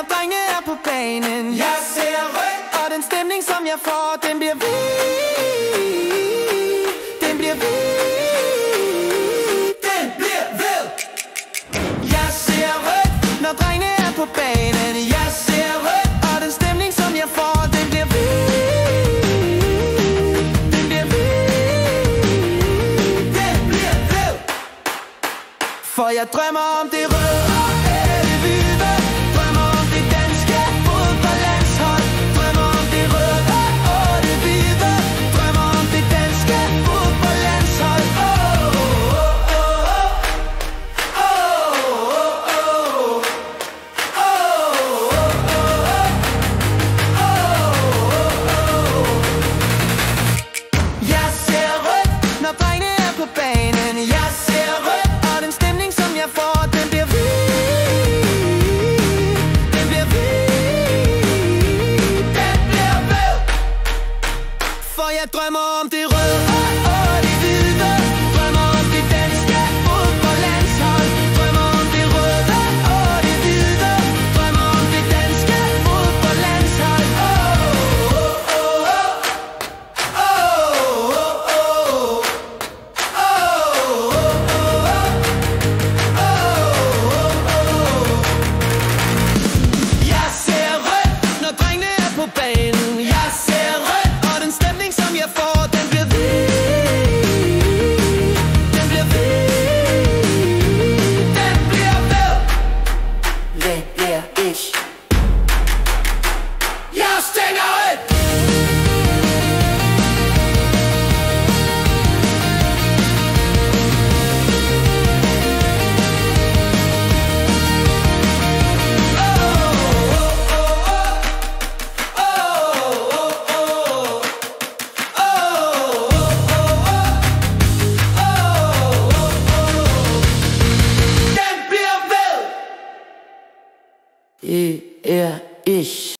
når drengene er på banen. Jeg ser rødt, og den stemning som jeg får, den bliver vild. Den bliver vild. den bliver ved. Jeg ser rødt, når drengene er på banen. Jeg ser rødt, og den stemning som jeg får, den bliver vild. Den bliver vild. Den bliver ved. For jeg drømmer om det røde og det hvide. Drømmer om det danske fodboldlandshold. Drømmer om det røde og det hvide. Drømmer om det danske fodboldlandshold. Jeg ser rødt, når drengene er på banen. Jeg ser rødt, og den stemning som jeg får, den bliver vild. Den bliver vild. Den bliver ved. For jeg drømmer om det røde og det hvide. Drømmer om det danske fodboldlandshold. Drømmer om det røde og det hvide. Drømmer om det danske fodboldlandshold. Jeg ser rødt, når drengene er på banen. Jeg ser rødt, og den stemning som jeg får, den bliver vild. Den bliver vild. Den bliver ved. Hvad bliver ich? Jeg stænger rødt. Den bliver ved. Ich.